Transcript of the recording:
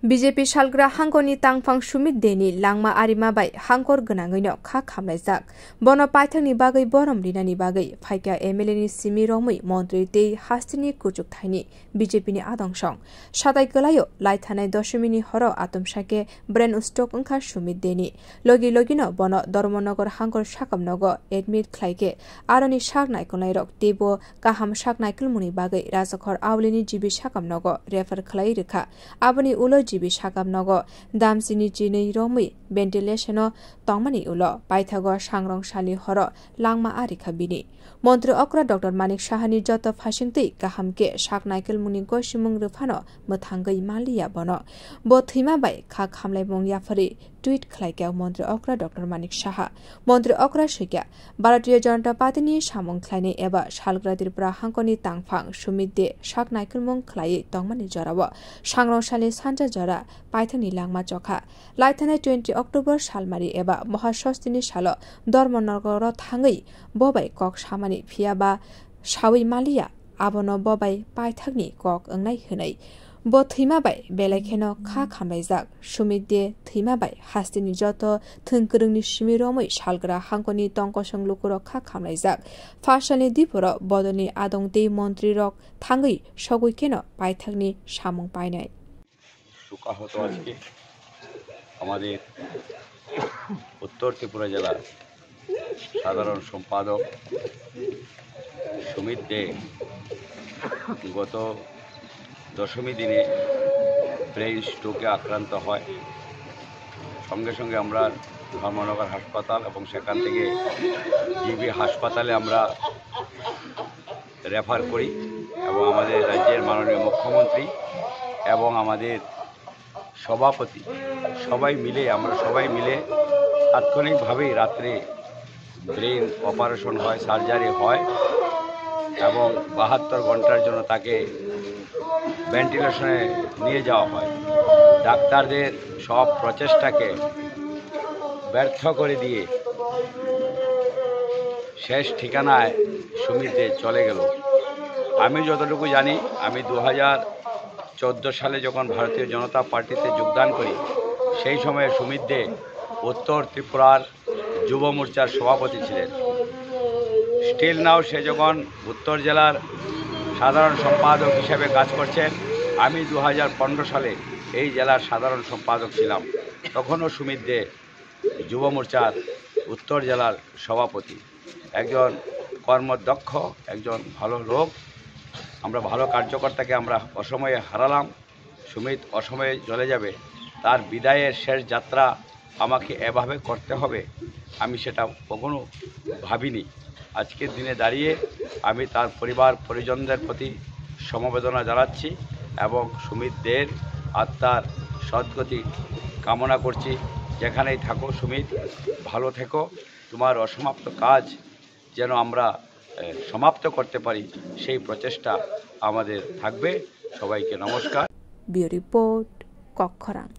BJP salgwra hangkoni tangphang Sumit deni Langma arima bai hangkor gwnagui no khakhamlai jak bono paithakni bagai borom rinani bagai phaika MLA ni simi romui mantri tei hastini kuchuk thaini BJP ni adongsong satai kelayo laithanai doshimini horo atomsake brain stoke ungkha Sumit deni logi no bono dormonogar hangkor sakam nogo admit khlaike aroni sak naikolai rok tebo kaham sak naikolmuni bagai rajakhor awlini GB.sakham nogo refer khlai rekha aboni ulo GB.sakham nogo damsini chinei romui ventilation tongmani ulo paithago sangrong sali horo Langma arikha bini মন্ত্রী অক্রা doctor মানিক সাহানি যত ফাসিংতৈ কাহামকে সাক নাইকেল মুনি গসিমুং রুফানো মথাঙ্গৈ মালিয়া বন ব থৈमा bye खाकहामलाइ मुं याफारि tweet खलाइकाव मन्त्री अक्रा doctor Manik Saha मन्त्री अक्रा सैक्या भारतीय जनता पार्टीनि सामुं खलाइनाय एबा salgwra Tripura हांकनि tangphang Sumit de साक नाइकेल मुं खलायै तंगमानि जराव sangrong sali sanja jora पाइथानि लांगमा चखा लाइथानाय 20 अक्टोबर सालमारि एबा महाषष्ठिनि सालो धर्मनगर थाङै बबाय कक सामानि फियाबा सावै मालिया आबनो बबाय पाइथाकनि कक ओंनाय होनाय ब थैमा बाय बेलायखेनो खाखामलाय जाक Sumit de थैमा बाय हास्तिनि जत थोंकरोंनि सिमिरमै salgwra हांकनि तंकसं लुकुर खाखामलाय जाक फासनि दिपुर बदलनि आदंते मन्त्री रक थाङै सगैखेनो पाइथाकनि सामुं पाइनाय सुका হতো আজকে আমাদের উত্তর ত্রিপুরা জেলার সাধারণ সম্পাদক সুমিত দে গত দশমী দিনে ব্রেইন স্ট্রোকে আক্রান্ত হয় সঙ্গে সঙ্গে আমরা ধর্মনগর হাসপাতাল এবং সেখান থেকে জিবি হাসপাতালে আমরা রেফার করি এবং আমাদের রাজ্যের মাননীয় মুখ্যমন্ত্রী এবং আমাদের সভাপতি আমরা সবাই মিলে তাৎক্ষণিকভাবেই রাত্রে ব্রেইন অপারেশন হয় সার্জারি হয় এবং 72 ঘন্টার জন্য তাকে ভেন্টিলেশনে নিয়ে যাওয়া হয় ডাক্তারদের সব প্রচেষ্টাকে ব্যর্থ করে দিয়ে শেষ ঠিকানায় সুমিত দে চলে গেল আমি যতটুকু জানি আমি 2014 সালে যখন ভারতীয় জনতা পার্টিতে যোগদান করি সেই সময়ে সুমিত দে উত্তর ত্রিপুরার যুব মোর্চার সভাপতি ছিলেন স্টিল নাও সে যখন উত্তর জেলার সাধারণ সম্পাদক হিসেবে কাজ করছেন আমি 2015 সালে এই জেলার সাধারণ সম্পাদক ছিলাম তখনও সুমিত দে যুব মোর্চার উত্তর জেলার সভাপতি একজন কর্মদক্ষ একজন ভালো লোক আমরা ভালো কার্যকর্তাকে আমরা অসময়ে হারালাম সুমিত অসময়ে চলে যাবে তার বিদায়ের শেষ যাত্রা আমাকে এভাবে করতে হবে আমি সেটা কখনো ভাবিনি আজকের দিনে দাঁড়িয়ে আমি তার পরিবার পরিজনদের প্রতি সমবেদনা জানাচ্ছি এবং সুমিত দের আত্মার সদ্গতি কামনা করছি যেখানেই থাকো সুমিত ভালো থেকো তোমার অসমাপ্ত কাজ যেন আমরা সমাপ্ত করতে পারি সেই প্রচেষ্টা আমাদের থাকবে সবাইকে নমস্কার ব্যুরো রিপোর্ট খখরাং।